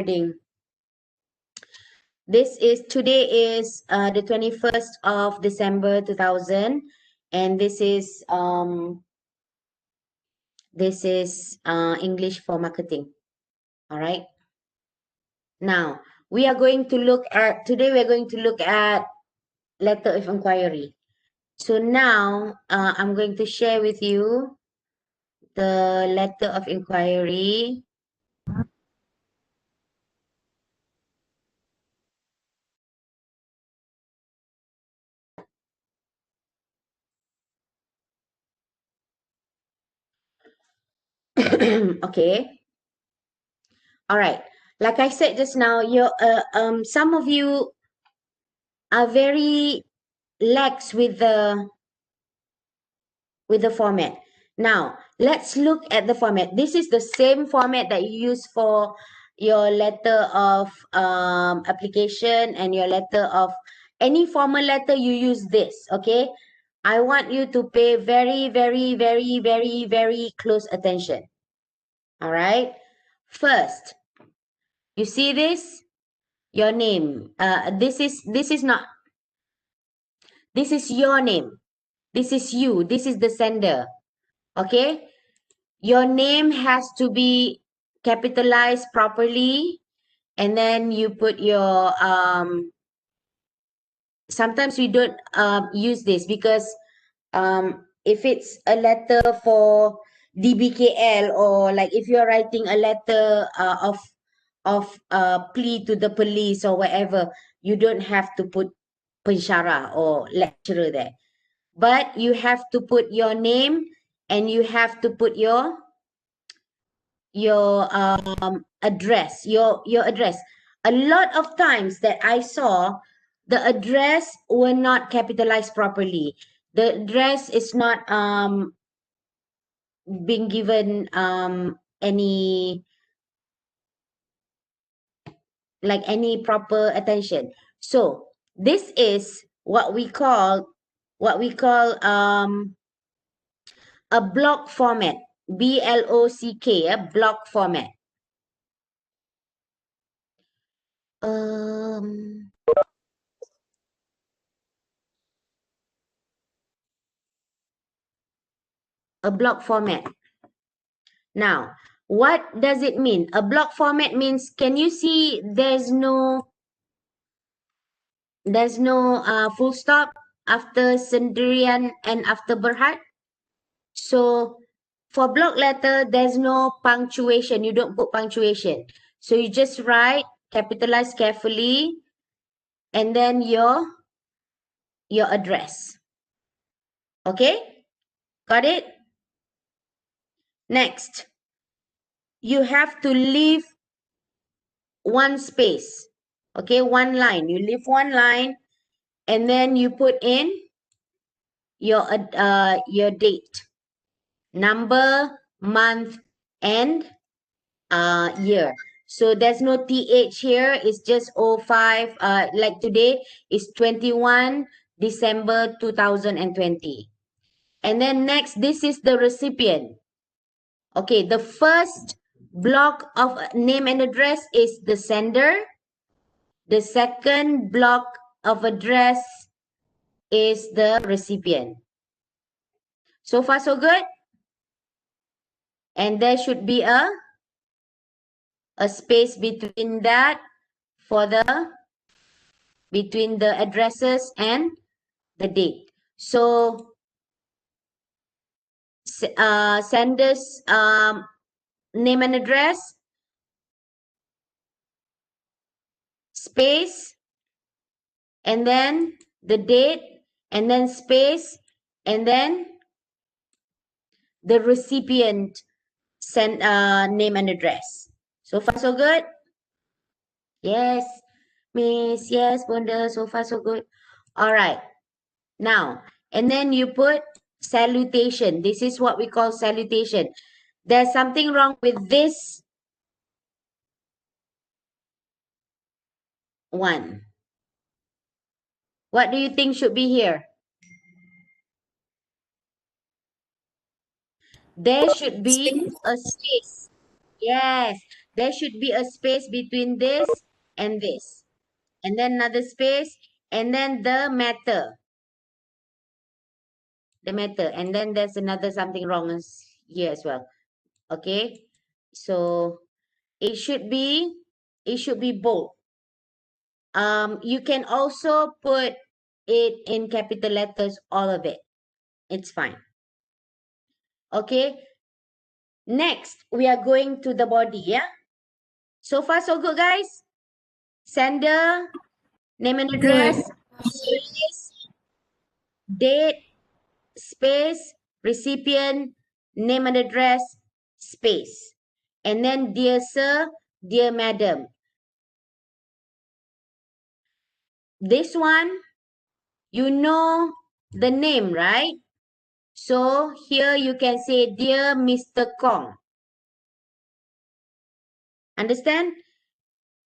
recording. Today is the 21st of December 2000, and this is English for marketing. All right. Now we are going to look at today. We're going to look at letter of inquiry. So now I'm going to share with you the letter of inquiry. Okay. All right. Like I said just now, some of you are very lax with the format. Now, let's look at the format. This is the same format that you use for your letter of application and your letter of any formal letter. You use this, okay? I want you to pay very, very, very, very, very close attention. All right. First, you see this? Your name. This is not. This is your name. This is you. This is the sender. Okay. Your name has to be capitalized properly, and then you put your sometimes we don't use this because if it's a letter for DBKL, or like if you're writing a letter of plea to the police or whatever, you don't have to put pensyarah or lecturer there, but you have to put your name, and you have to put your address, your address. A lot of times that I saw, the address were not capitalized properly. The address is not being given any any proper attention. So this is what we call a block format. BLOCK, a block format. Um, a block format. Now, what does it mean? A block format means, can you see there's no full stop after Sendirian and after Berhad? So for block letter, there's no punctuation. You don't put punctuation. So you just write, capitalize carefully, and then your address. Okay? Got it? Next, you have to leave one space. Okay, one line. You leave one line, and then you put in your date, number, month, and year. So there's no th here. It's just 05. Like today is 21 December 2020. And then next, this is the recipient. Okay, the first block of name and address is the sender. The second block of address is the recipient. So far, so good? And there should be a space between that for between the addresses and the date. So sender's name and address, space, and then the date, and then space, and then the recipient name and address. So far, so good? Yes, Miss. Yes, Bunda. So far, so good. All right. Now, and then you put salutation. This is what we call salutation. There's something wrong with this one. What do you think should be here? There should be a space. Yes, there should be a space between this and this. And then another space, and then the matter. The matter. And then there's another something wrong here as well. Okay. So it should be bold. You can also put it in capital letters, all of it. It's fine. Okay. Next, we are going to the body, yeah? So far, so good, guys? Sender, name and address, space, date, space, recipient, name and address, space. And then, dear sir, dear madam. This one, you know the name, right? So here you can say, dear Mr. Kong. Understand?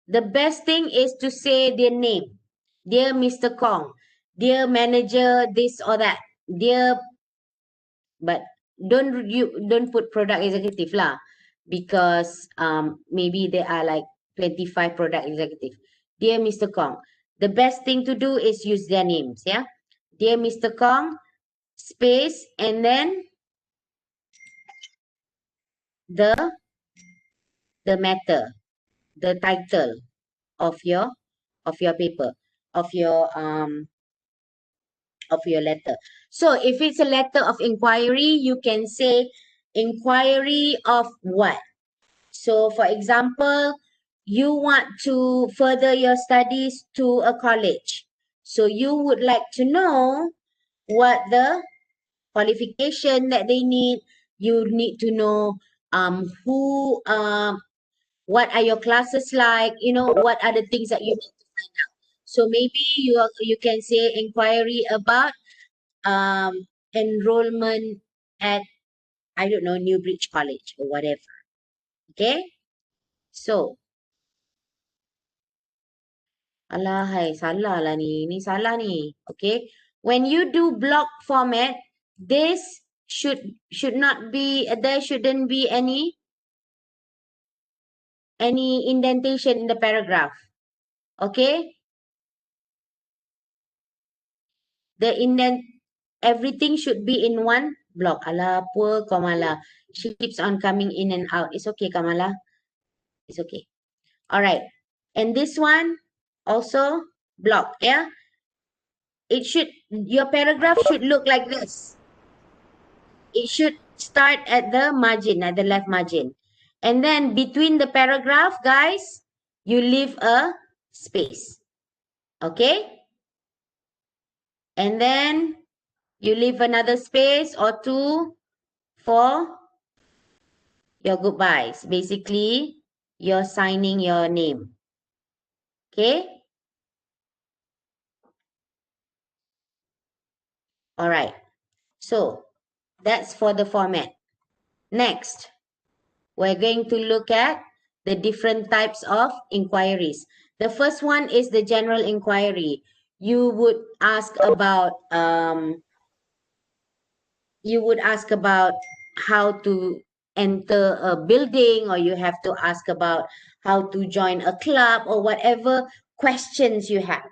The best thing is to say their name. Dear Mr. Kong. Dear manager, this or that. Dear, but don't put product executive lah, because maybe there are like 25 product executive. Dear Mr. Kong. The best thing to do is use their names, yeah? Dear Mr. Kong, space, and then the matter, the title of your paper, of your letter. So if it's a letter of inquiry, you can say inquiry of what? So for example, you want to further your studies to a college. So you would like to know what the qualification that they need. You need to know who what are your classes like, what are the things that you need to find out. So maybe you can say inquiry about enrollment at, I don't know, Newbridge College or whatever. Okay? So, alahai, salah lah ni. Ni salah ni. Okay? When you do block format, this should not be, there shouldn't be any indentation in the paragraph. Okay? The indent, everything should be in one block. Alah, poor Kamala. She keeps on coming in and out. It's okay, Kamala. It's okay. All right. And this one also block, yeah? It should, your paragraph should look like this. It should start at the margin, at the left margin. And then between the paragraph, guys, you leave a space. Okay? And then you leave another space or two for your goodbyes. Basically, you're signing your name. Okay? All right. So that's for the format. Next, we're going to look at the different types of inquiries. The first one is the general inquiry. You would ask about how to enter a building, or you have to ask about how to join a club, or whatever questions you have.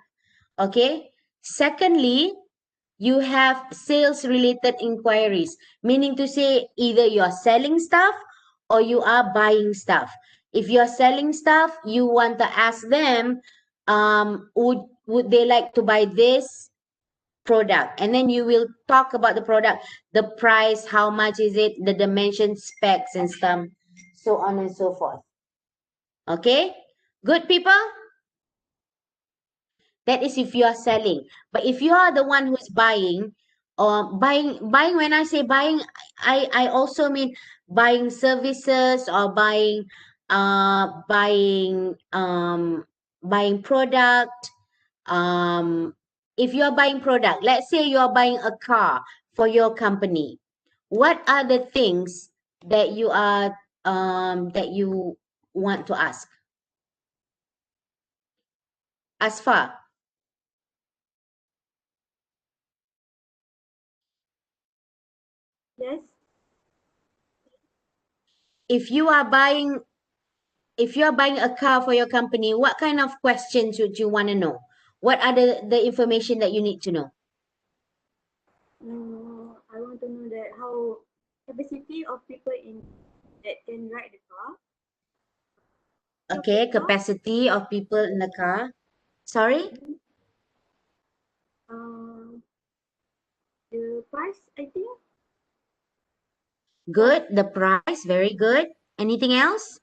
Okay. Secondly, you have sales related inquiries, meaning to say either you're selling stuff or you are buying stuff. If you're selling stuff, you want to ask them, would they like to buy this product? And then you will talk about the product, the price, how much is it, the dimension, specs and stuff, so on and so forth. Okay, good people? That is if you are selling. But if you are the one who's buying, buying, when I say buying, I also mean buying services, or buying buying product. If you are buying product, let's say you are buying a car for your company, what are the things that you are that you want to ask? Asfa, Yes. if you are buying if you're buying a car for your company, what kind of questions would you want to know? What are the information that you need to know? I want to know that how capacity of people in that can ride the car. Of the Okay, car. capacity of people in the car. Sorry? Mhm. Um, the price, I think. Of, Good. The price, very good. Anything else?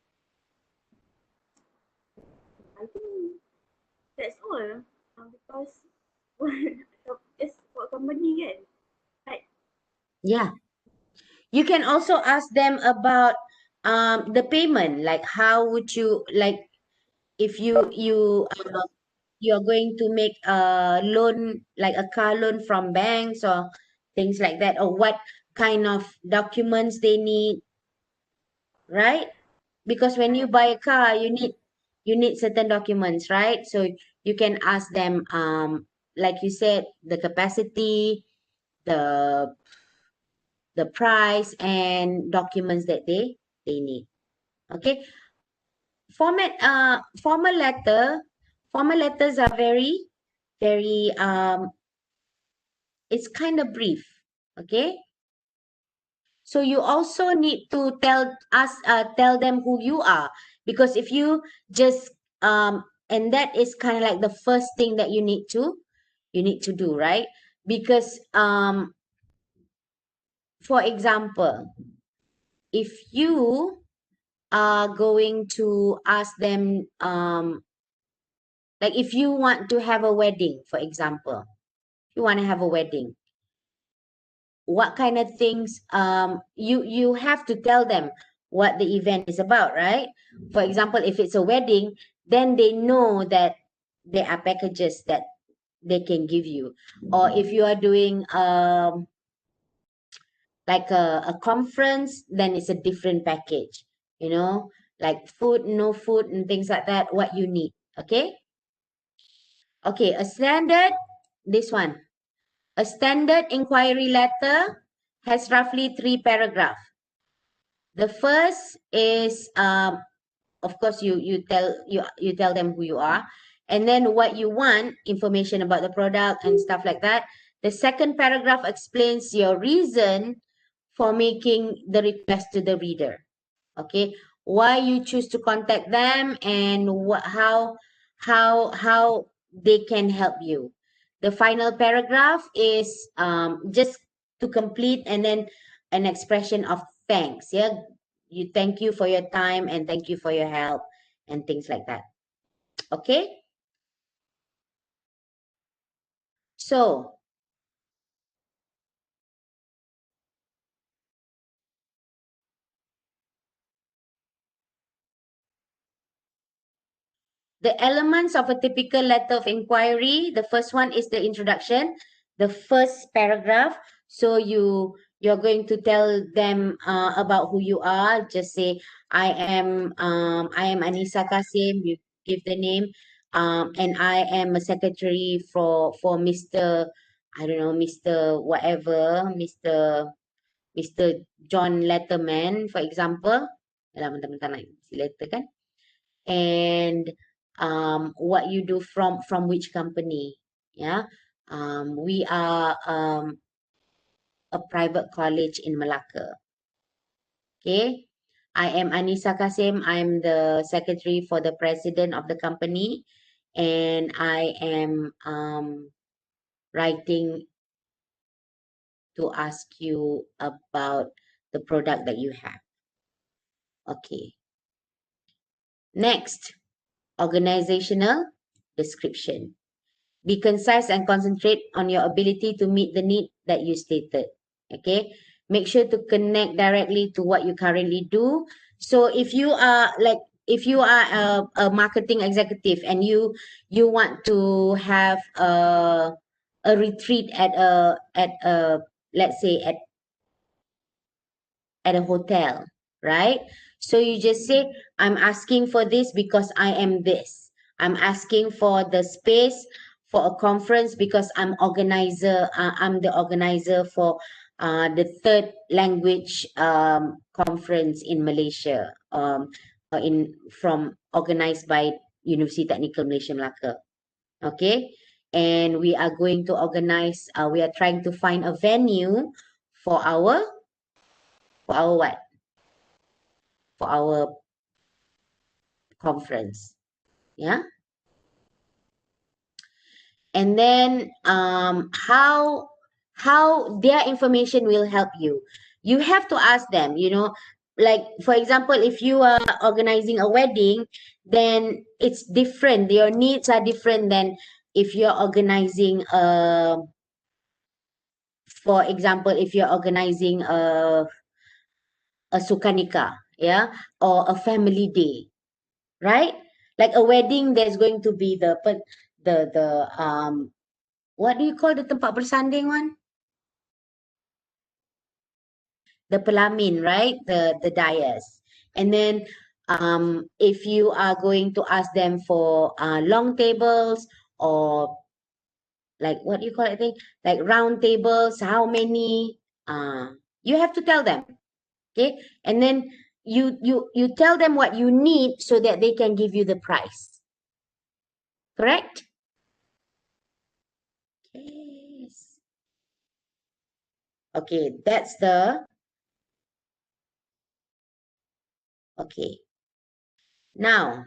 I think that's all. Because it's for company kan. Right. Yeah. You can also ask them about the payment, like how would you like if you're going to make a loan, like a car loan from banks or things like that, or what kind of documents they need, right? Because when you Right. buy a car, you need certain documents, right? So you can ask them, like you said, the capacity, the the price, and documents that they need. Okay, formal letters are very it's kind of brief. Okay, so you also need to tell them who you are, because if you just and that is kind of like the first thing that you need to do, right? Because for example, if you are going to ask them, like if you want to have a wedding, for example, if you want to have a wedding, what kind of things you have to tell them what the event is about, right? For example, if it's a wedding, then they know that there are packages that they can give you. Or if you are doing like a conference, then it's a different package, you know, like food, no food, and things like that, what you need. Okay, a standard, this one, a standard inquiry letter has roughly 3 paragraphs. The first is, of course, you tell them who you are, and then what you want, information about the product and stuff like that. The second paragraph explains your reason for making the request to the reader. Okay, why you choose to contact them, and how they can help you. The final paragraph is just to complete, and then an expression of thanks. Yeah, you thank you for your time and thank you for your help and things like that. Okay, so the elements of a typical letter of inquiry, the first one is the introduction, the first paragraph. So you're going to tell them about who you are. Just say, I am Anissa Kasim. You give the name, and I am a secretary for Mr. I don't know, Mr. whatever, Mr. John Letterman, for example. Dalam bentar-bentar nak si letter kan. And what you do from which company. Yeah, we are a private college in Malacca. Okay, I am Anissa Kasim. I'm the secretary for the president of the company, and I am writing to ask you about the product that you have. Okay, next, organizational description. Be concise and concentrate on your ability to meet the need that you stated. Okay. Make sure to connect directly to what you currently do. So if you are a marketing executive and you want to have a retreat at a let's say at a hotel, right? So you just say, I'm asking for this because I am this. I'm asking for the space for a conference because I'm the organizer for the third language conference in Malaysia. from organized by University Technical Malaysia Melaka. Okay, and we are going to organize. We are trying to find a venue for our what? For our conference. Yeah. And then how their information will help you. You have to ask them, like for example, if you are organizing a wedding, then it's different. Your needs are different than if you're organizing for example, if you're organizing a sukanika, yeah, or a family day, right? Like a wedding, there's going to be the what do you call the tempat bersanding one? The pelamin, right? The dais. And then if you are going to ask them for long tables or like what do you call it thing? Like round tables, how many? You have to tell them. Okay. And then you tell them what you need so that they can give you the price. Correct? Yes. Okay, that's the okay. Now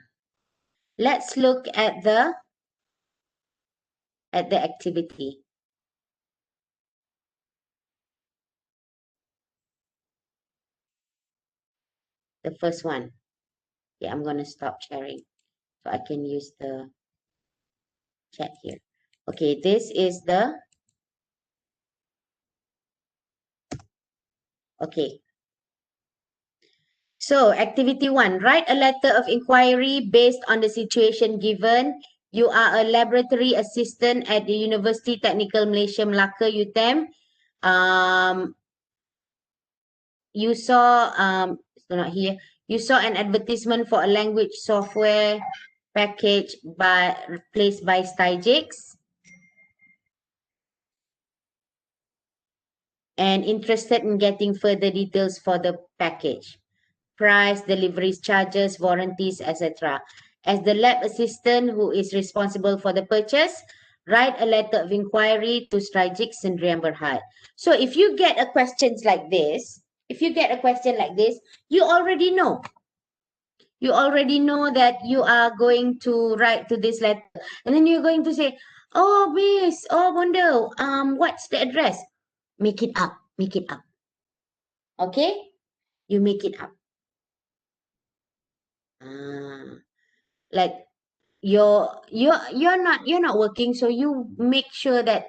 let's look at the activity. The first one. Okay, I'm gonna stop sharing so I can use the chat here. Okay, this is the okay. So activity one, write a letter of inquiry based on the situation given. You are a laboratory assistant at the University Technical Malaysia Melaka UTM. You saw it's not here. You saw an advertisement for a language software package placed by Stygix and interested in getting further details for the package. Price, deliveries, charges, warranties, etc. As the lab assistant who is responsible for the purchase, write a letter of inquiry to Stygix Sdn Bhd. So if you get a questions like this, you already know. You already know that you are going to write to this letter. And then you're going to say, oh, miss, oh, Bondo, what's the address? Make it up. Make it up. Okay? You make it up. Like you're not working, so you make sure that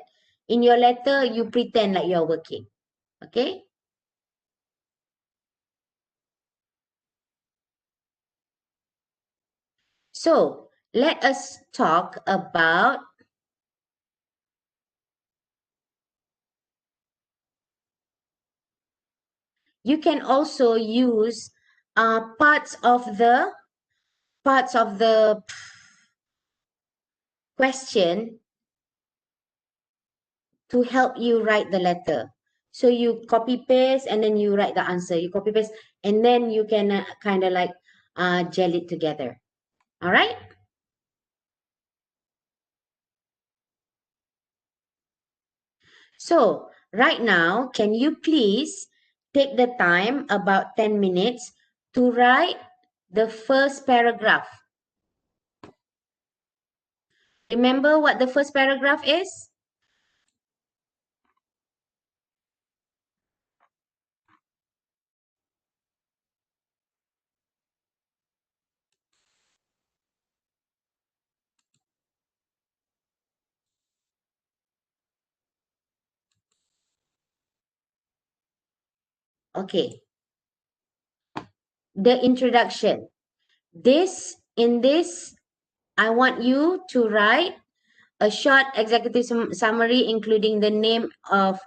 in your letter you pretend like you're working. Okay? So let us talk about you can also use parts of the question to help you write the letter. So you copy paste and then you write the answer. You copy paste and then you can kind of like gel it together. All right? So right now, can you please take the time about 10 minutes to write the first paragraph? Remember what the first paragraph is? Okay. The introduction. In this, I want you to write a short executive summary, including the name of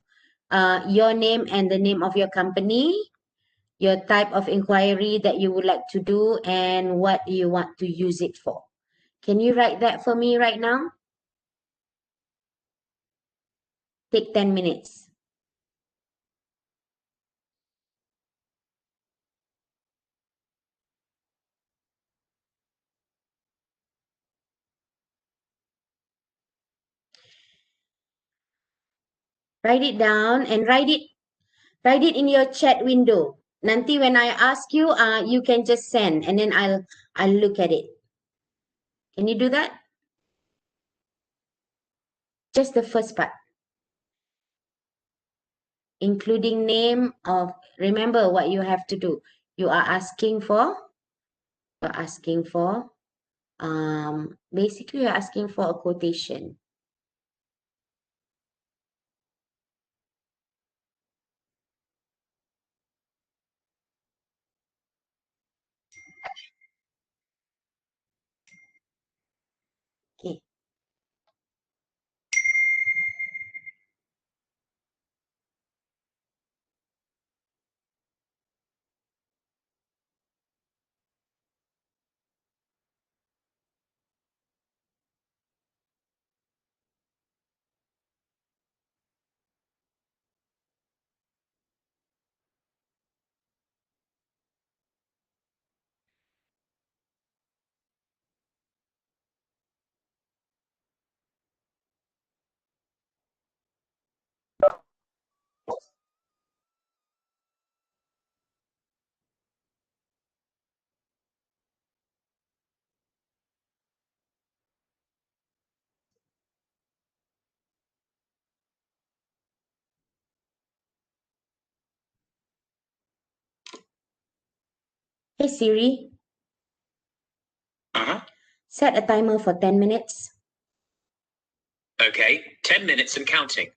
your name and the name of your company, your type of inquiry that you would like to do, and what you want to use it for. Can you write that for me right now? Take 10 minutes. Write it down and write it in your chat window. Nanti when I ask you, you can just send and then I'll look at it. Can you do that? Just the first part, including name of, remember what you have to do. You are asking for, basically you're asking for a quotation. Okay. Hey Siri, Uh-huh. set a timer for 10 minutes. Okay, 10 minutes and counting.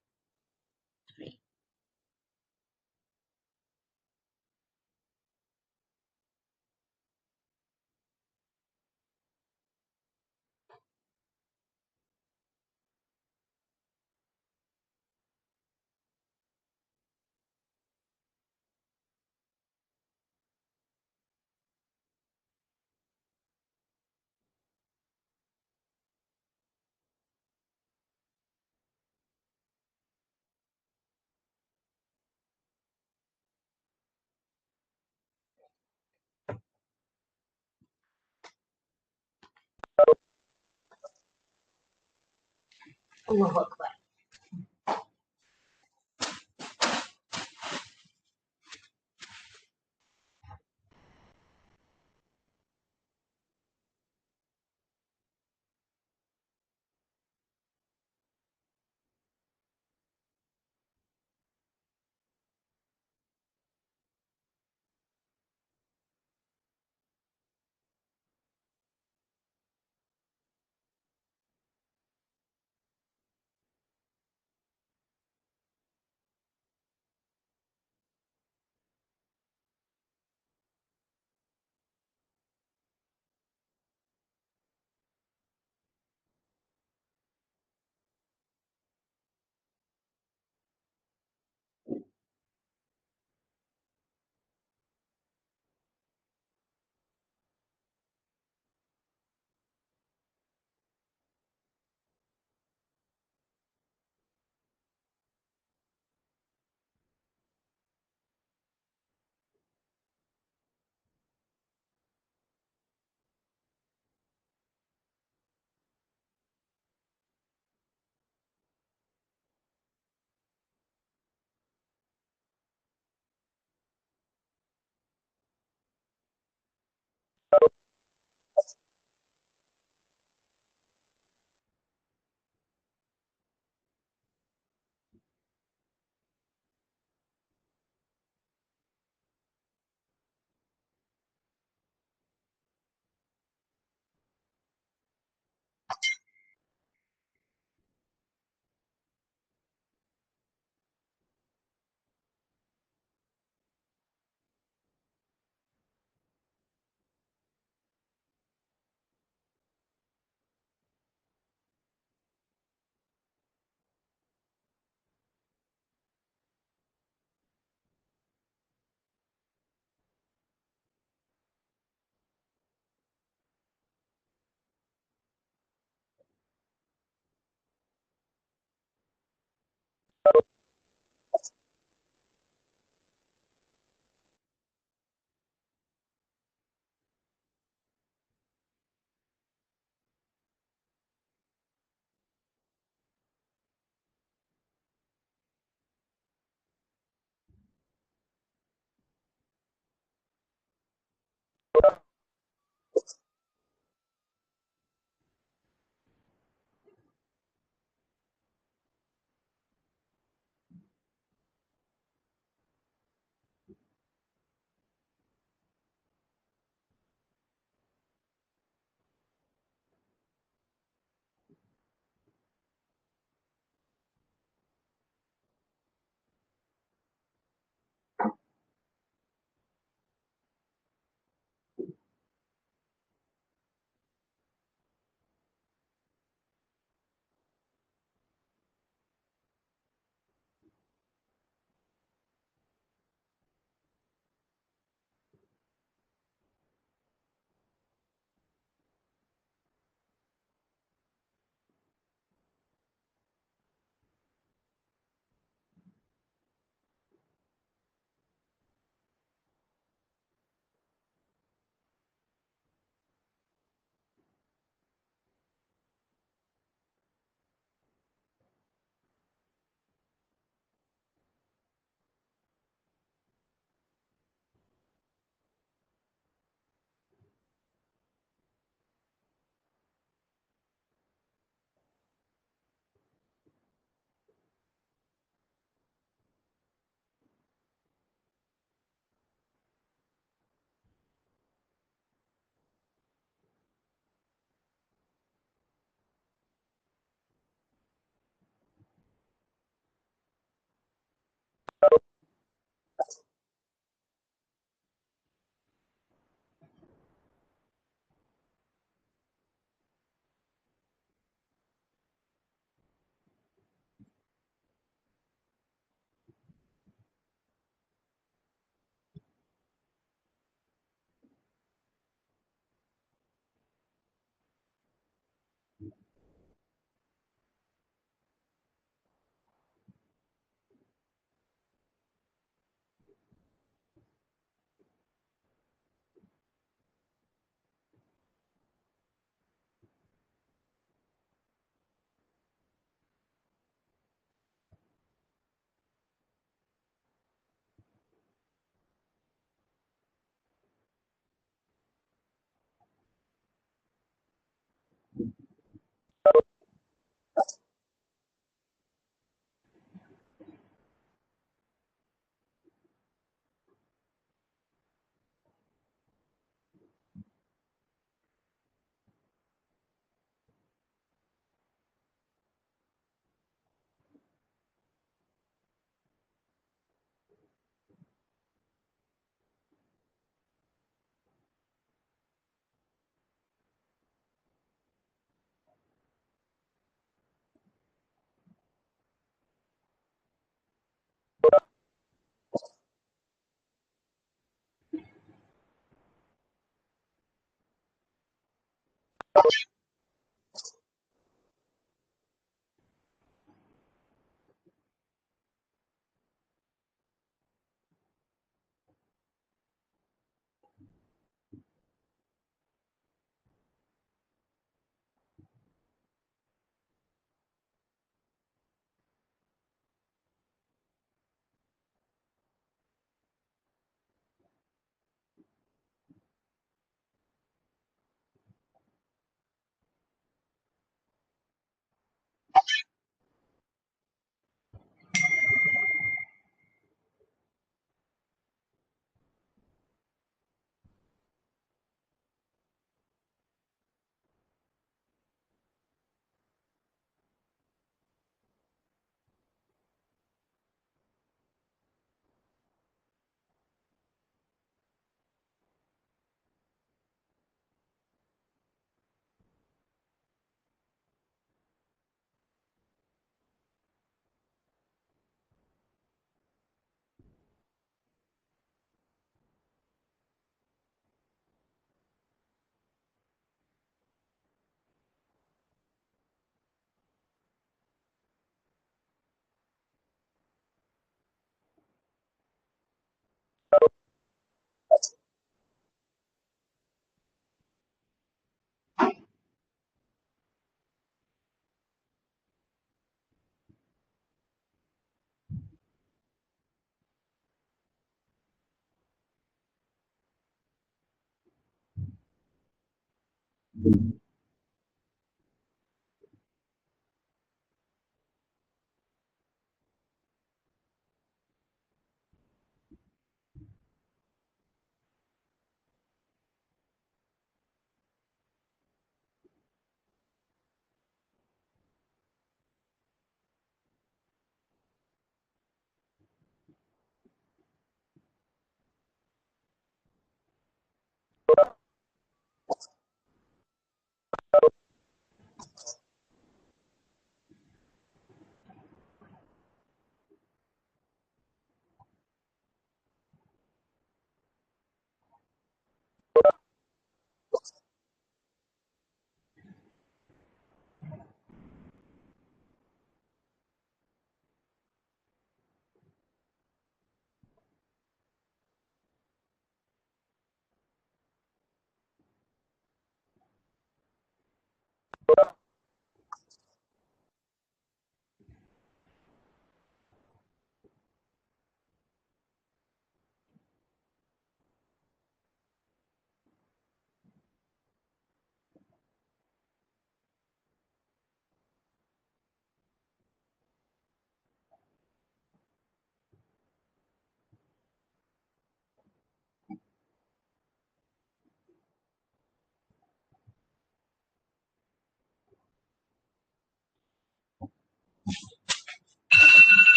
Allahu Akbar.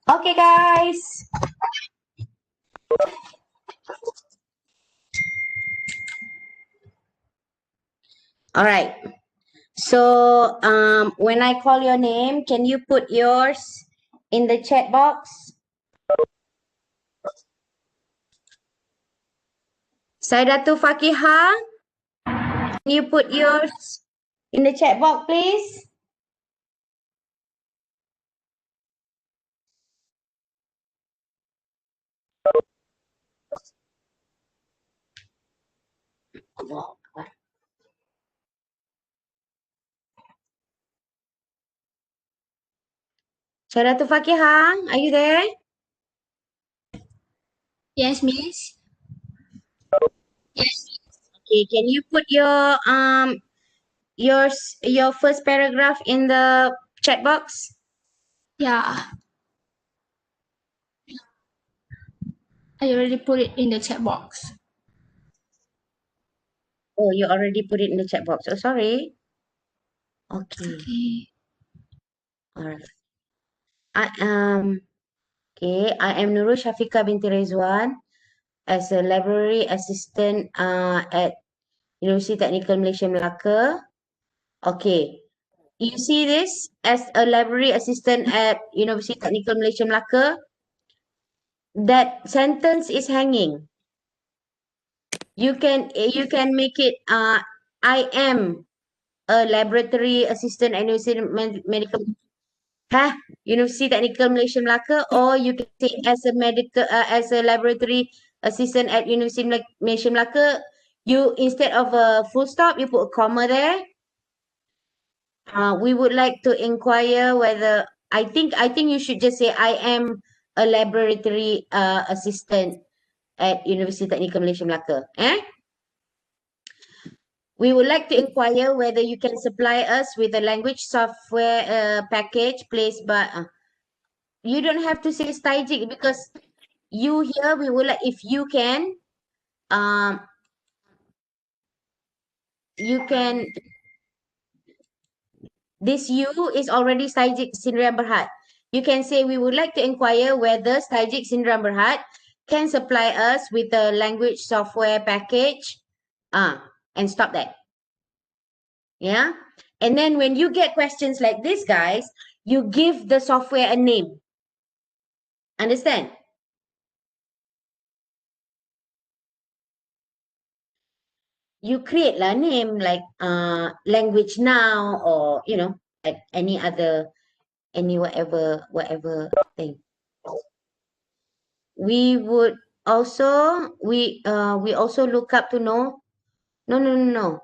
Okay, guys. All right. So when I call your name, can you put yours in the chat box? Saidatu Fakiha, can you put yours in the chat box, please? Saidatu Fakiha, are you there? Yes, Miss. Okay, can you put your first paragraph in the chat box? Yeah. I already put it in the chat box. Oh, you already put it in the chat box. Oh, sorry. Okay, Okay. all right. I am Nurul Shafika binti Rizwan as a library assistant at University Technical Malaysia Melaka. Okay, you see this as a library assistant at University Technical Malaysia Melaka. That sentence is hanging. You can make it I am a laboratory assistant at University Medical University Technical Malaysia Melaka, or you can say as a laboratory assistant at University Malaysia Melaka. You, instead of a full stop, you put a comma there. We would like to inquire whether I think you should just say I am a laboratory assistant at University Technical Malaysia Melaka. We would like to inquire whether you can supply us with a language software package placed by. You don't have to say Stajik because you here we would like, if you can, um, you can. This you is already Stajik Sdn Berhad. You can say we would like to inquire whether Stajik Sdn Berhad can supply us with a language software package. And stop that. Yeah. And then when you get questions like this, guys, you give the software a name. Understand? You create a name like language now, or at any other, any whatever thing. We would also we also look up to know. No.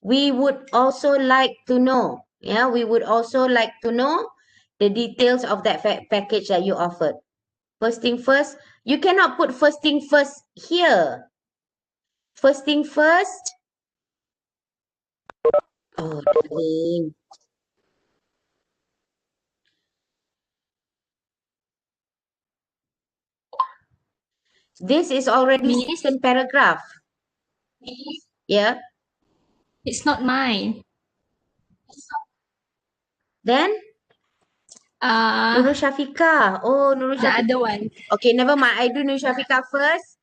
We would also like to know. Yeah, we would also like to know the details of that package that you offered. First thing first, You cannot put first thing first here. First thing first. Oh, darling. This is already Miss, second paragraph. Yeah. it's not mine. Then Nurul Uh, Syafiqah. Oh, Nurul the Syafiqah. other one. Okay, never mind. I do Nurul Syafiqah first.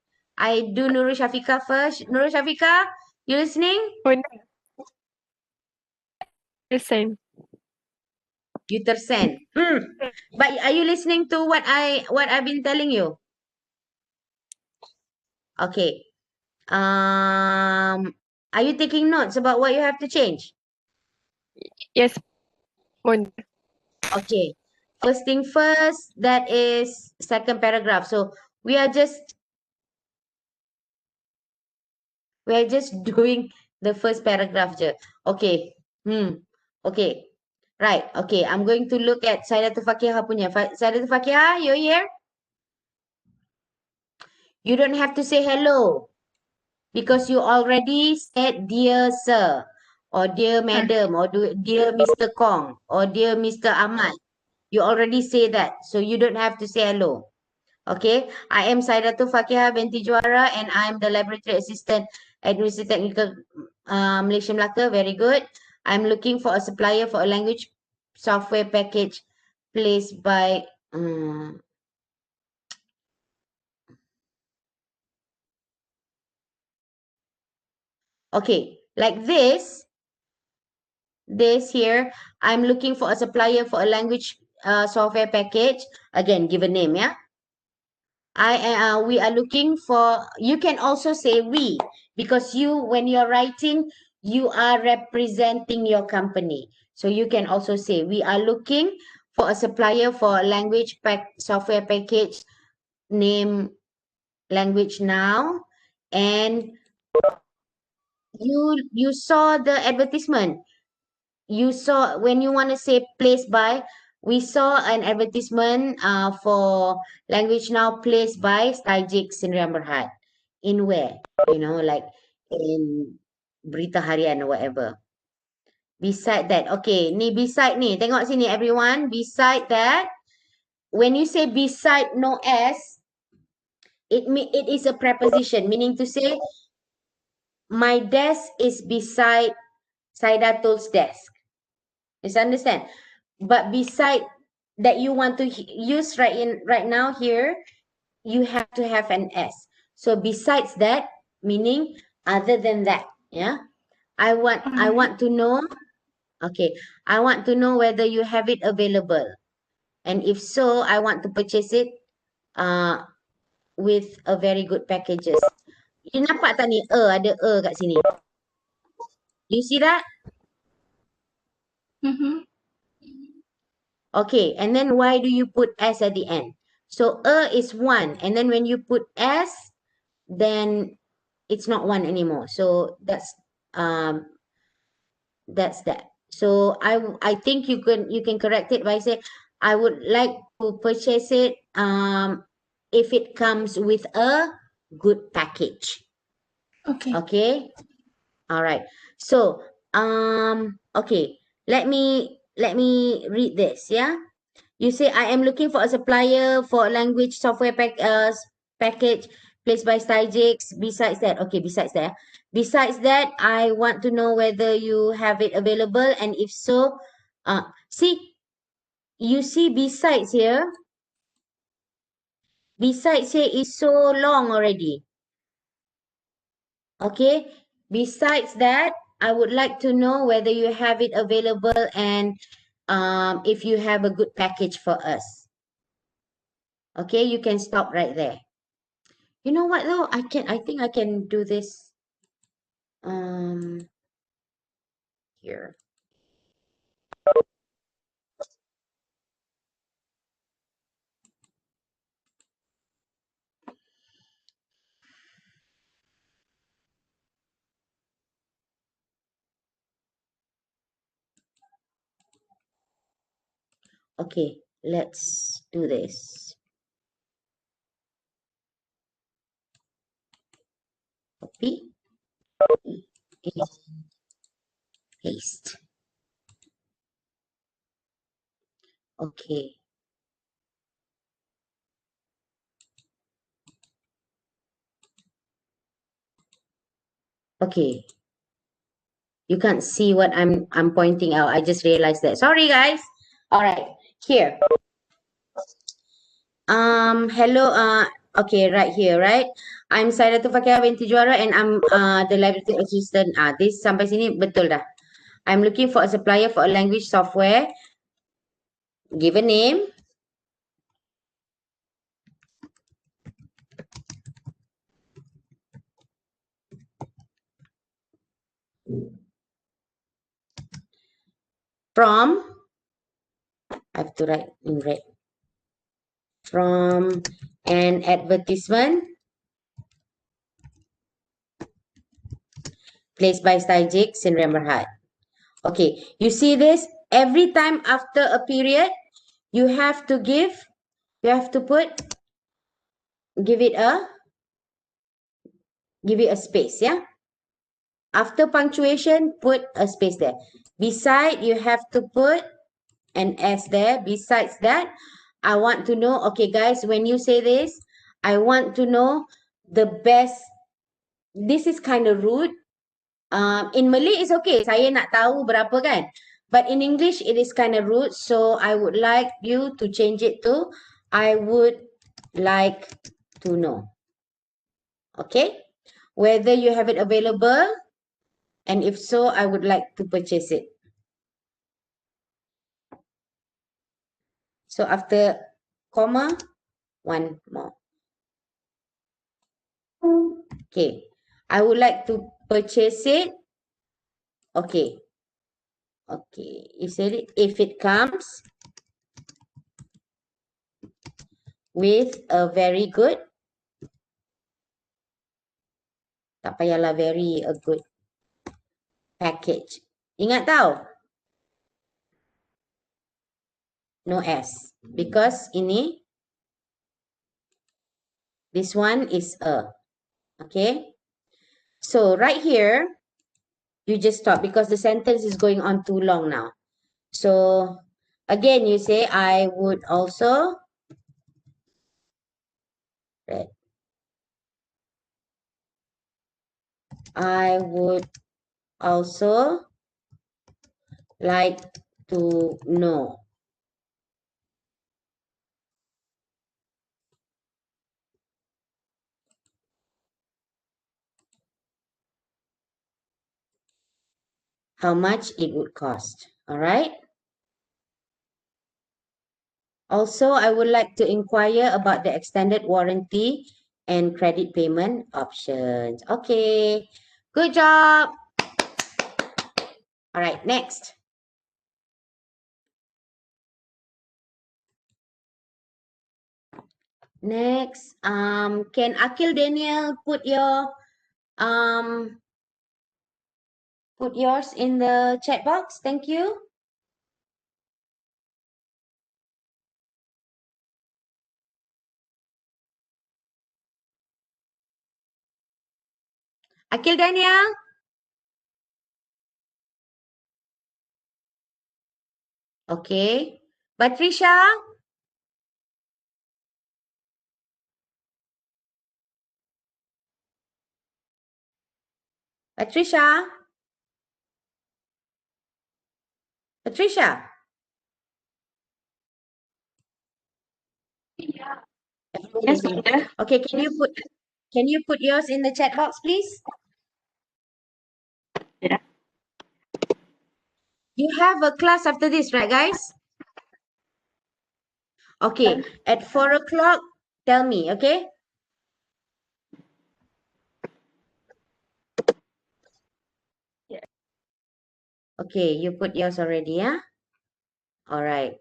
Nurul Syafiqah, you listening? Oh, no. Listen. You tersend. But are you listening to what I've been telling you? Okay. Are you taking notes about what you have to change? Yes, Bunda. Okay. First thing first, that is second paragraph. So we are just doing the first paragraph. Okay. Okay. Right. Okay. I'm going to look at Saidatul Fakihah punya. Saidatul Fakihah, you here? You don't have to say hello because you already said dear sir or dear madam or dear Mr. Kong or dear Mr. Ahmad. You already say that. So you don't have to say hello. Okay. I am Saidatul Fakihah binti Juara and I'm the laboratory assistant at University Technical Malaysia Melaka. Very good. I'm looking for a supplier for a language software package placed by okay, like this here, I'm looking for a supplier for a language software package. Again, give a name, yeah. We are looking for, you can also say we, because when you're writing, you are representing your company. So you can also say, we are looking for a supplier for a language software package name Language Now. And you saw the advertisement. You saw, when you want to say placed by, we saw an advertisement for Language Now placed by Stajik Sdn Bhd. In where? Like in Berita Harian or whatever. Beside that, okay, beside ni, tengok sini everyone, beside that, when you say beside no S, it is a preposition, meaning to say, my desk is beside Saidatul's desk. You understand? But beside that you want to use right now here, you have to have an S. So besides that, meaning other than that, yeah. I want to know, okay, I want to know whether you have it available. And if so, I want to purchase it with a very good packages. You nampak tak ni? Ada kat sini. You see that? Mm-hmm. Okay, and then why do you put S at the end? So is one, and then when you put S, then it's not one anymore. So that's that. So I think you can correct it by say, I would like to purchase it if it comes with a good package. Okay. Okay. All right. So okay, let me read this, yeah. You say, I am looking for a supplier for a language software package placed by Stygix. Besides that, I want to know whether you have it available, and if so, you see besides here. Besides here is so long already. Okay. Besides that, I would like to know whether you have it available and if you have a good package for us. Okay, you can stop right there. You know what though? I think I can do this here. Okay, let's do this. Copy. Paste. Okay. Okay. You can't see what I'm pointing out. I just realized that. Sorry, guys. All right. Here. Hello. Okay, right here, right? I'm Saidatul Fakirah binti Juara and I'm the library assistant. This sampai sini betul dah. I'm looking for a supplier for a language software. Give a name. From, I have to write in red. From an advertisement placed by Stajik Sdn Bhd. Okay, you see this? Every time after a period, you have to give, you have to give it a space, yeah? After punctuation, put a space there. Beside, you have to put an S there. Besides that, I want to know, okay guys, when you say this, I want to know the best. This is kind of rude. In Malay, it's okay. Saya nak tahu berapa kan. But in English, it is kind of rude. So I would like you to change it to, I would like to know. Okay? Whether you have it available. And if so, I would like to purchase it. So after comma, one more. Okay. I would like to purchase it. Okay. Okay. You said it. If it comes with a very good, tak payahlah very a good package. Ingat tau. No S. Because ini, this one is a. Okay. So right here, you just stop because the sentence is going on too long now. So again, you say, I would also read. I would also like to know. How much it would cost. All right. Also, I would like to inquire about the extended warranty and credit payment options. Okay. Good job. All right, next. Next, can Akil Daniel put yours in the chat box? Thank you. Akil Daniel. Okay. Batrisha. Patricia. Patricia. Yes, Mother. Okay, can you put yours in the chat box, please? Yeah. You have a class after this, right, guys? Okay, at 4 o'clock, tell me, okay? Yeah. Okay, you put yours already, yeah? All right.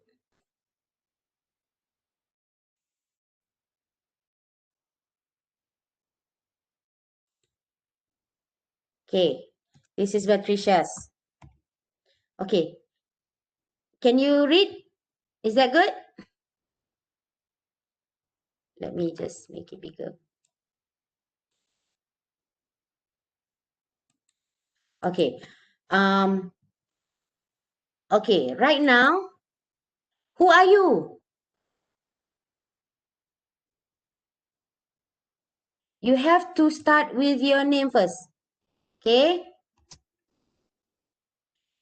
Okay, this is Patricia's. Okay. Can you read? Is that good? Let me just make it bigger. Okay. Okay, right now, who are you? You have to start with your name first. Okay?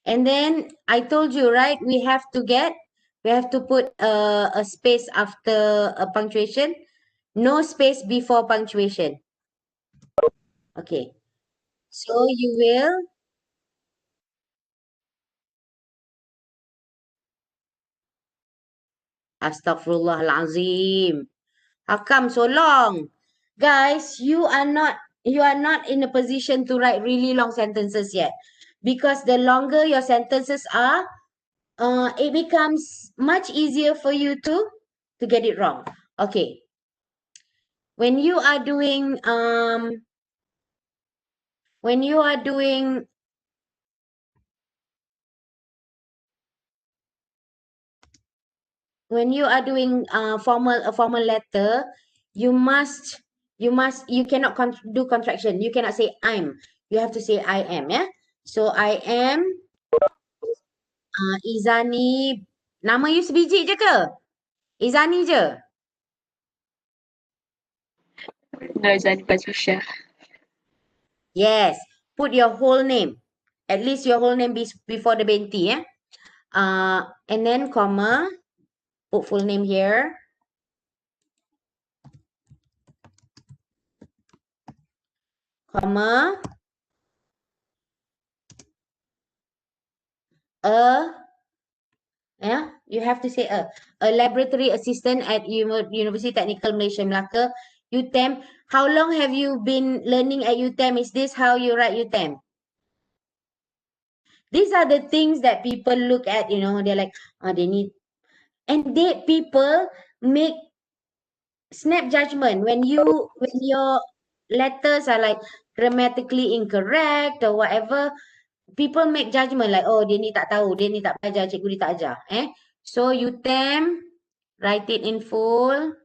And then I told you, right? We have to put a space after a punctuation. No space before punctuation. Okay. So you will, Astaghfirullahalazim. How come so long? Guys, you are not in a position to write really long sentences yet. Because the longer your sentences are, it becomes much easier for you to get it wrong. Okay. When you are doing when you are doing a formal letter, you cannot do contraction. You cannot say I'm. You have to say I am, yeah? So I am Izani. Nama you sebiji je ke? Izani je? Norzani Patricia. Yes. Put your whole name. At least your whole name before the binti, yeah? And then comma. Put full name here. Comma. Yeah, you have to say a laboratory assistant at University Technical Malaysia Melaka, UTEM. How long have you been learning at UTEM? Is this how you write UTEM? These are the things that people look at, they're like, they need, and people make snap judgment when your letters are like grammatically incorrect or whatever. People make judgment like, oh, dia ni tak tahu, dia ni tak belajar, cikgu dia tak ajar. So UTEM, write it in full.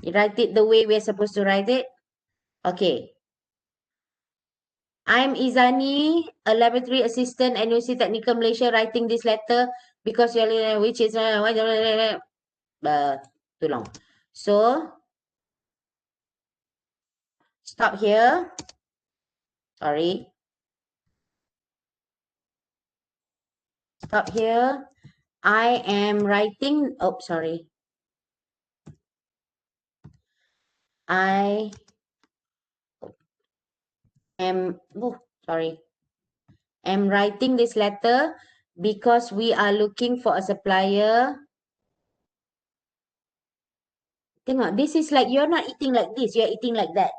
You write it the way we're supposed to write it. Okay. I'm Izani, a laboratory assistant at University Technical Malaysia, writing this letter because which is too long. So stop here. Sorry. Stop here. I am writing. Oh, sorry. I am. Oh, sorry. Am writing this letter because we are looking for a supplier. Tengok, this is like you're not eating like this, you're eating like that,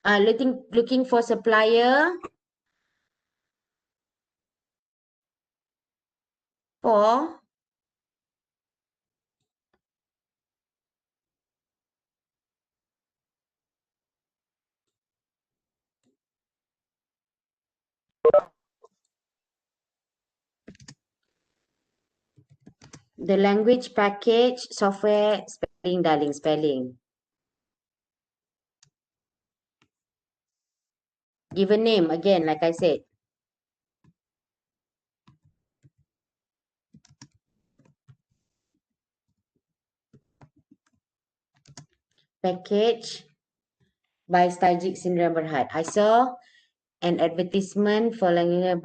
looking for supplier for the language package software spelling, darling, spelling. Give a name again, like I said. Package by Stajik Sindra Berhad. I saw an advertisement for language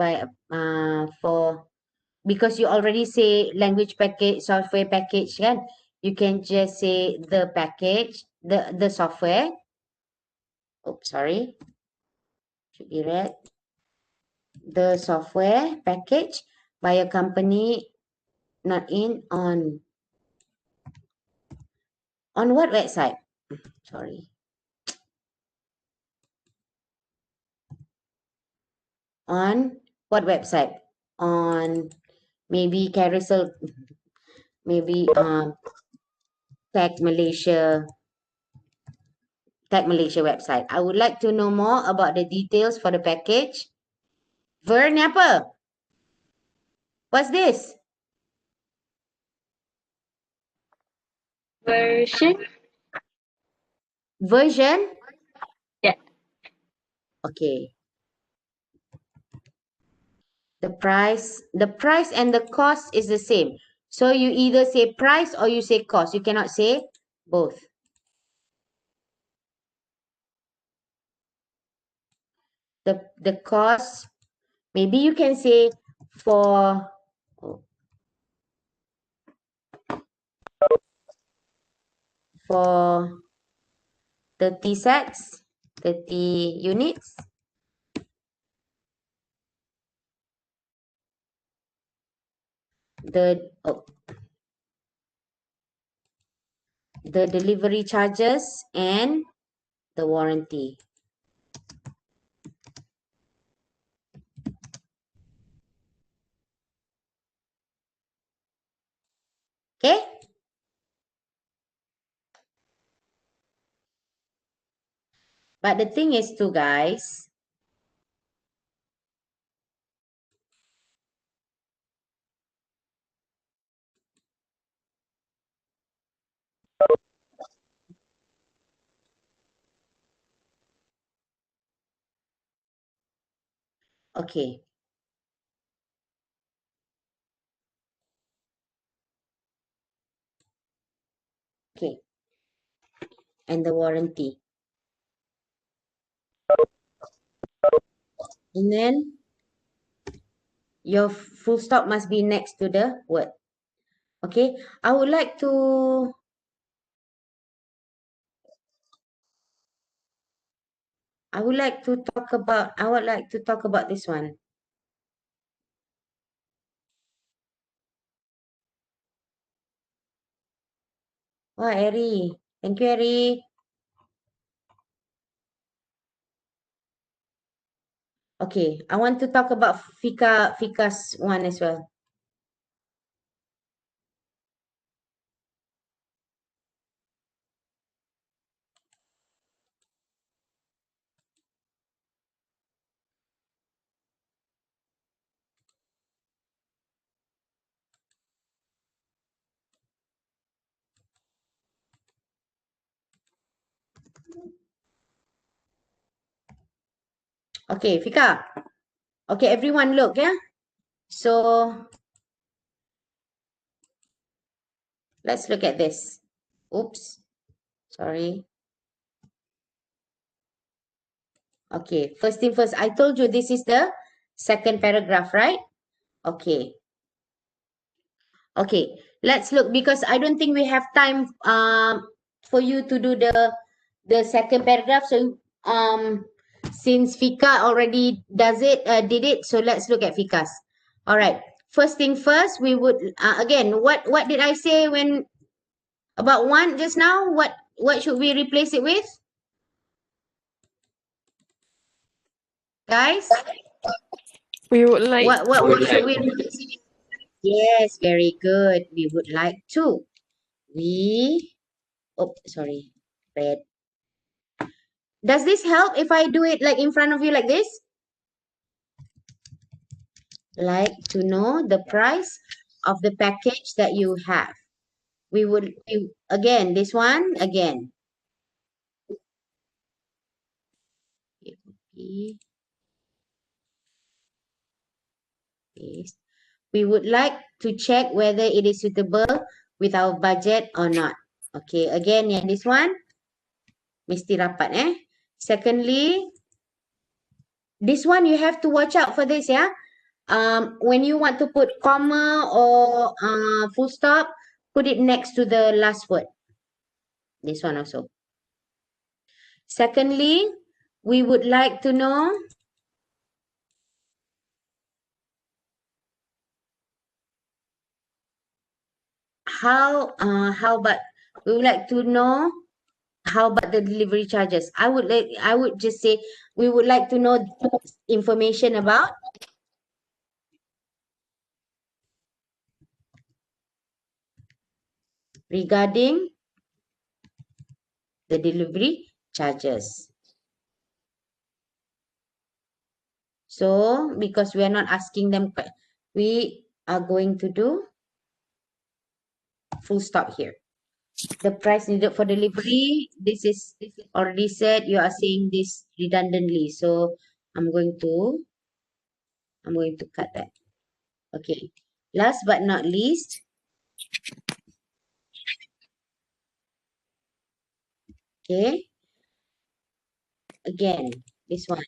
because you already say language package, software package, kan? You can just say the package, the software. Oops, sorry. Should be read. The software package by a company not in on what website? Sorry. On what website? On maybe Carousel, maybe Tech Malaysia website. I would like to know more about the details for the package. Ver ni apa? What's this? Version? Version? Yeah. Okay. The price and the cost is the same. So you either say price or you say cost. You cannot say both. The cost, maybe you can say for 30 sets, 30 units. The delivery charges and the warranty. Okay? But the thing is too, guys, okay. Okay. And the warranty. And then your full stop must be next to the word. Okay. I would like to talk about this one. Oh, Eri. Thank you, Eri. Okay, I want to talk about Fika's one as well. Okay, Fika. Okay, everyone look, yeah? So let's look at this. Oops, sorry. Okay, first thing first, I told you this is the second paragraph, right? Okay. Okay, let's look because I don't think we have time for you to do the second paragraph. So since Fika already did it, so let's look at Fika's. All right. First thing first, we would again, what did I say when about one just now? What should we replace it with? Guys, We would like what should we replace it with? Yes, very good. We would like to. Sorry, red. Does this help if I do it like in front of you like this? Like to know the price of the package that you have. Again, this one, again. Copy, paste. We would like to check whether it is suitable with our budget or not. Okay, again, yeah, this one. Mesti rapat, eh. Secondly, this one you have to watch out for this, yeah. When you want to put comma or full stop, put it next to the last word. This one also. Secondly, we would like to know how about we would like to know how about the delivery charges. I would just say we would like to know information about regarding the delivery charges. So because we are not asking them, we are going to do full stop here. The price needed for delivery. This is already said. You are saying this redundantly. So I'm going to cut that. Okay. Last but not least, okay. Again, this one.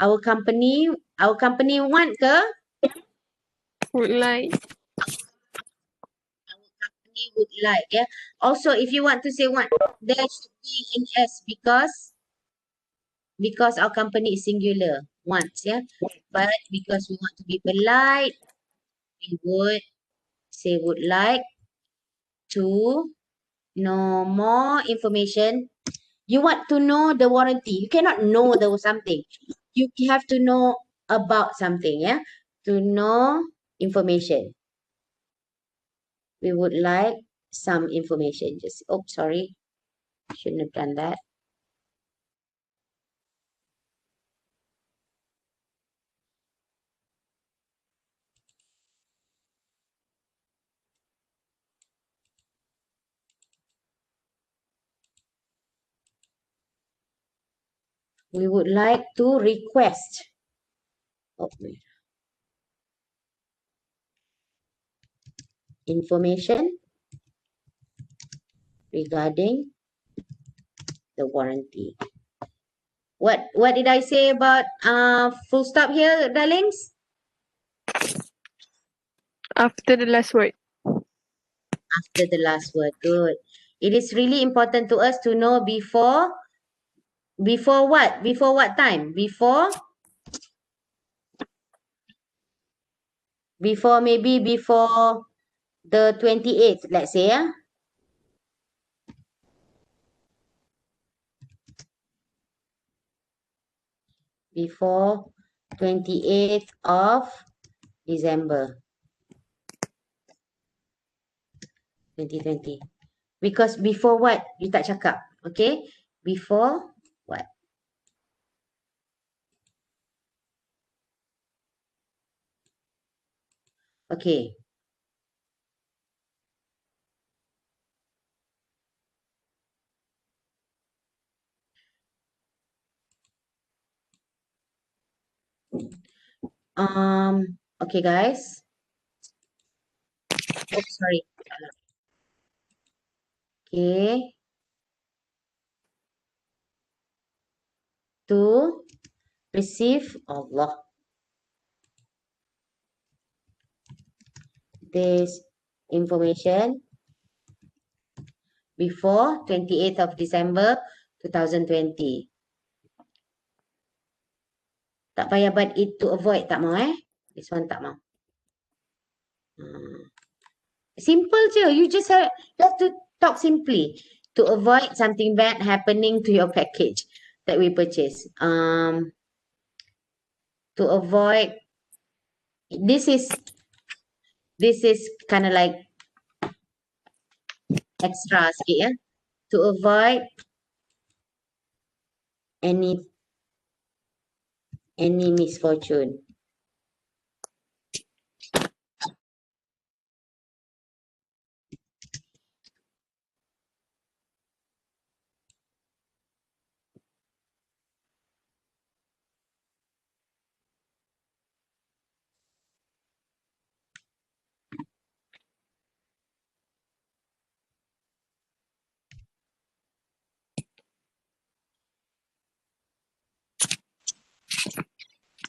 Our company want ke? Would like. Company would like, yeah. Also, if you want to say what, there should be an S because our company is singular once, yeah. But because we want to be polite, we would say would like to know more information. You want to know the warranty. You cannot know the something. You have to know about something, yeah. To know information. We would like some information. Just, oh, sorry. Shouldn't have done that. We would like to request. Oh, wait. Information regarding the warranty. What did I say about full stop here, darlings? After the last word. After the last word. Good. It is really important to us to know before what? Before what time? Maybe before the 28th, let's say, yeah. Before 28th of December 2020. Because before what? You tak cakap. Okay? Before what? Okay. Okay, guys. Oh, sorry. Okay. To receive Allah. This information before 28th of December 2020. Tak payah but it to avoid, tak mau eh? This one tak mau. Simple je. You just have to talk simply to avoid something bad happening to your package that we purchase. To avoid, this is kind of like extra sikit ya. To avoid any misfortune.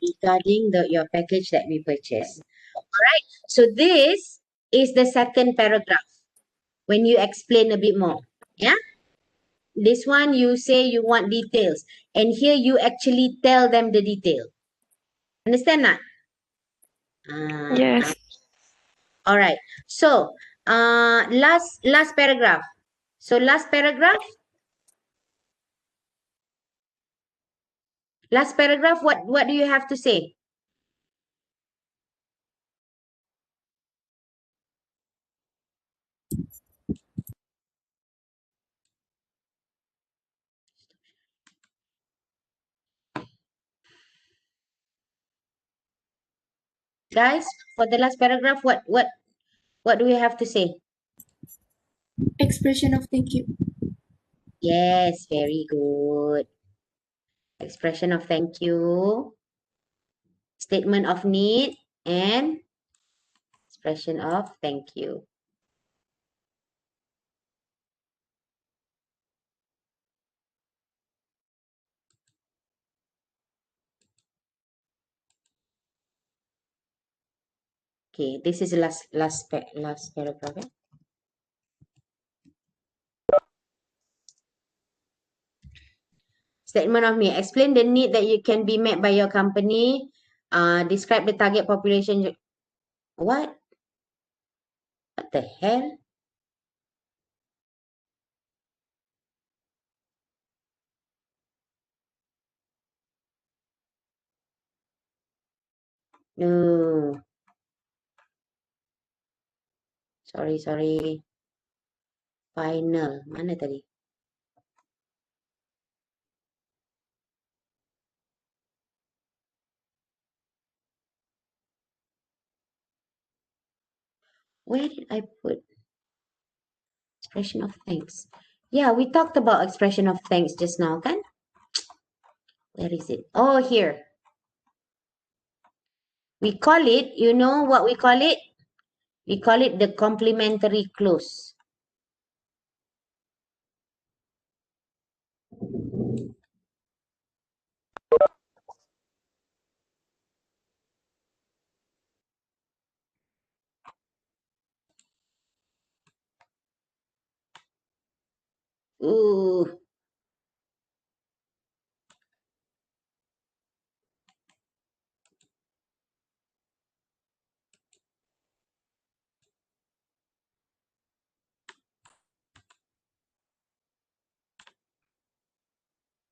Regarding your package that we purchased. All right. So this is the second paragraph. When you explain a bit more, yeah. This one you say you want details, and here you actually tell them the detail. Understand that? Yes. All right. So, last paragraph. So last paragraph. Last paragraph. What do you have to say? Guys, for the last paragraph, what do we have to say? Expression of thank you. Yes, very good. Expression of thank you, statement of need, and expression of thank you. Okay, this is the last paragraph. Eh? Statement of need. Explain the need that you can be met by your company. Describe the target population. What? What the hell? No. Sorry. Final. Mana tadi? Where did I put expression of thanks? Yeah, we talked about expression of thanks just now, kan? Where is it? Oh, here. We call it, you know what we call it? We call it the complementary clause. Ooh.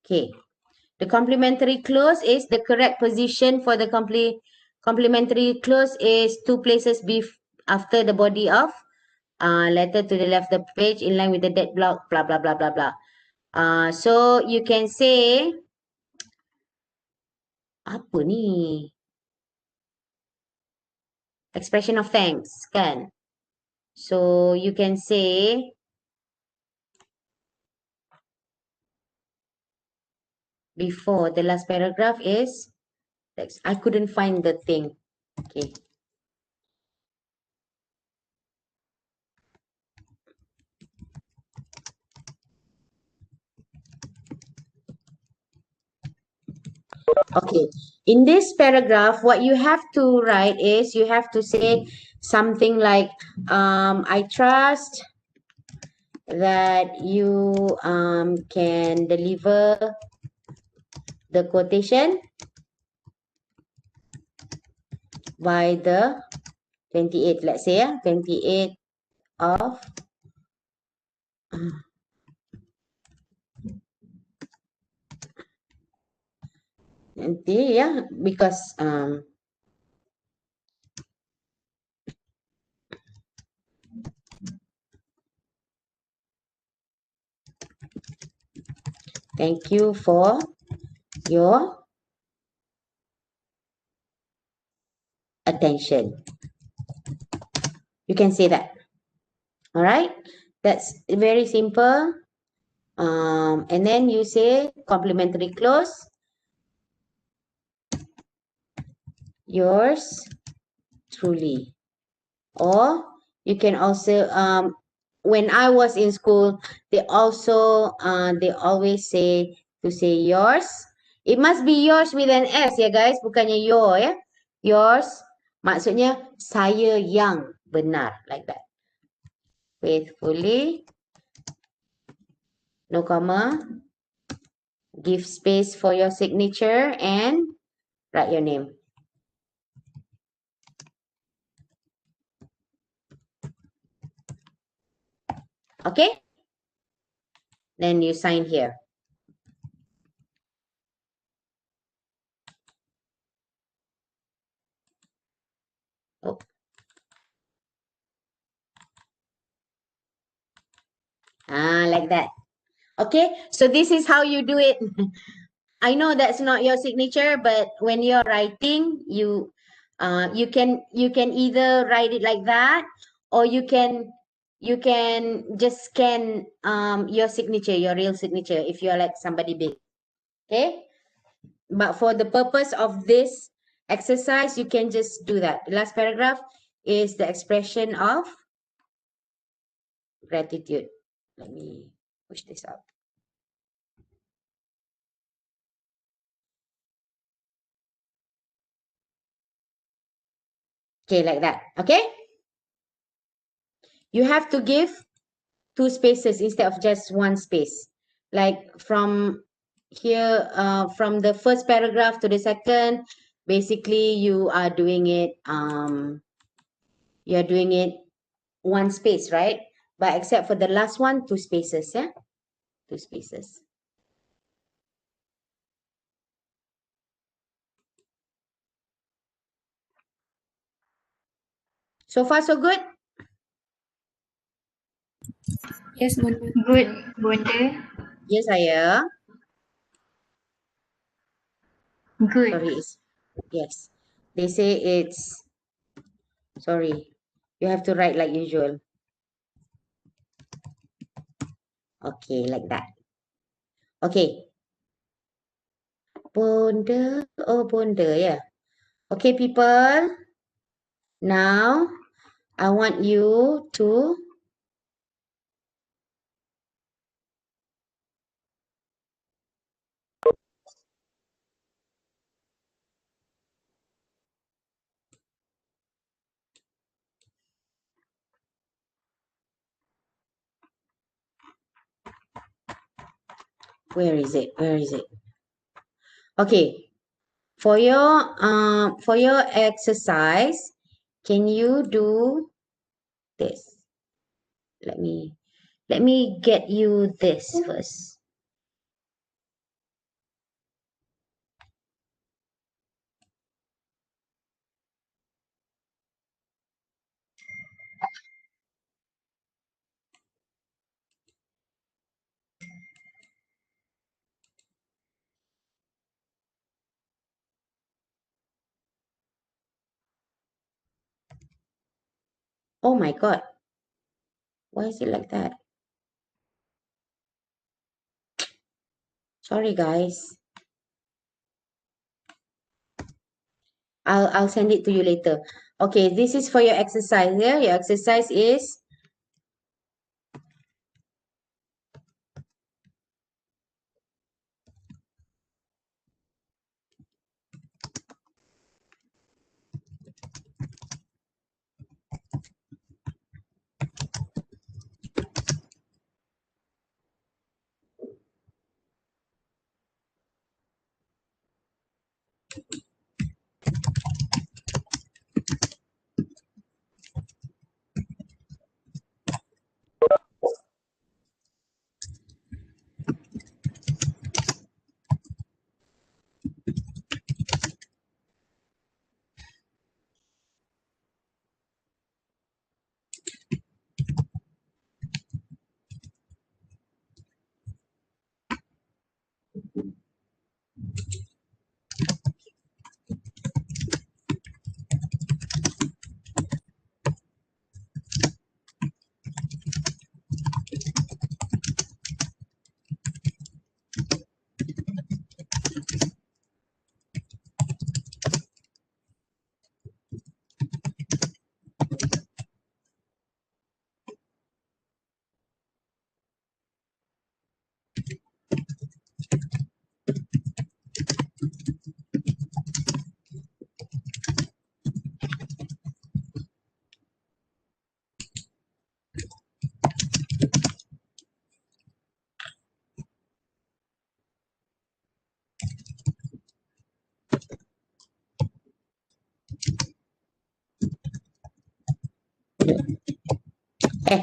Okay. The complementary clause is the correct position for the complementary clause is two places after the body of letter to the left of the page in line with the dead block, blah, blah, blah, blah, blah. So you can say, apa ni? Expression of thanks, kan? So you can say, before the last paragraph is, I couldn't find the thing. Okay. Okay. In this paragraph, what you have to write is you have to say something like, I trust that you can deliver the quotation by the 28th, let's say, 28th of nanti, yeah, because thank you for your attention. You can say that. All right. That's very simple. And then you say complementary clause. Yours truly. Or you can also when I was in school, they always say to say yours. It must be yours with an S ya guys, bukannya your ya. Yours maksudnya saya yang benar, like that. Faithfully, no comma, give space for your signature and write your name. Okay? Then you sign here. Oh. Like that. Okay, so this is how you do it. I know that's not your signature, but when you're writing, you can either write it like that, or you can you can just scan your signature, your real signature, if you're like somebody big. Okay? But for the purpose of this exercise, you can just do that. The last paragraph is the expression of gratitude. Let me push this up. Okay, like that. Okay? You have to give 2 spaces instead of just 1 space. Like from here, from the first paragraph to the second, basically you are doing it, you're doing it 1 space, right? But except for the last one, 2 spaces, yeah? 2 spaces. So far, so good? Yes, Bunda. Good, Bunda. Yes, saya. Good. Sorry, yes. They say it's, sorry, you have to write like usual. Okay, like that. Okay. Bunda, oh Bunda, yeah. Okay, people. Now, I want you to where is it? Where is it? Okay. For your exercise, can you do this? Let me get you this first. Oh my God. Why is it like that? Sorry, guys. I'll send it to you later. Okay, this is for your exercise here. Your exercise is eh.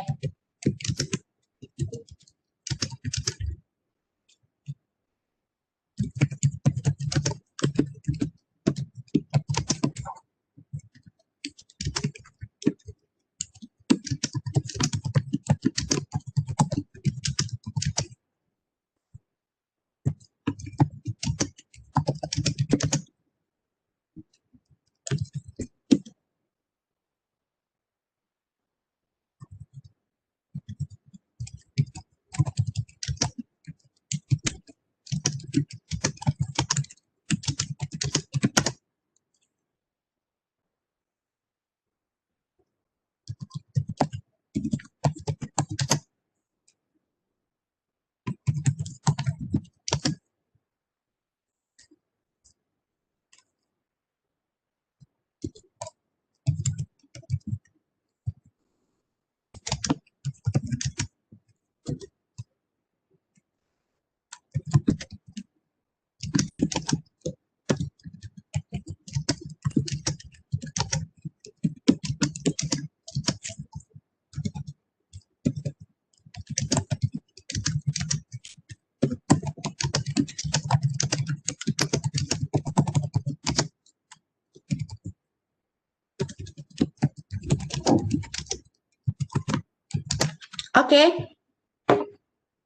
Okay?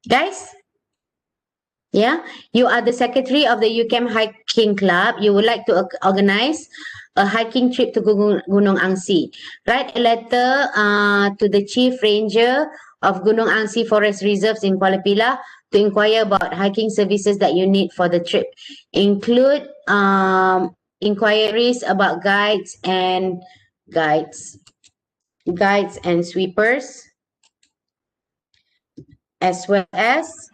Guys? Yeah, you are the secretary of the UCAM Hiking Club. You would like to organize a hiking trip to Gunung Angsi. Write a letter to the Chief Ranger of Gunung Angsi Forest Reserves in Kuala Pilah to inquire about hiking services that you need for the trip. Include inquiries about guides and sweepers, as well as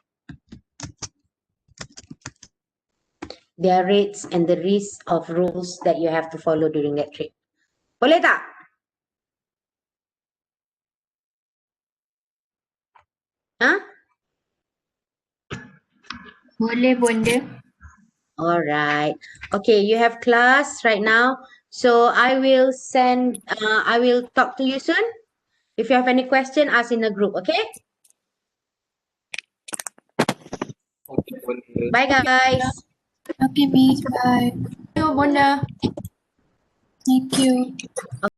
their rates and the list of rules that you have to follow during that trip. Boleh tak? Huh? Boleh bonda. All right. Okay, you have class right now. So I will talk to you soon. If you have any question, ask in the group, okay? Bye, guys. Okay, Miss. Bye. Thank you, Bonda. Thank you.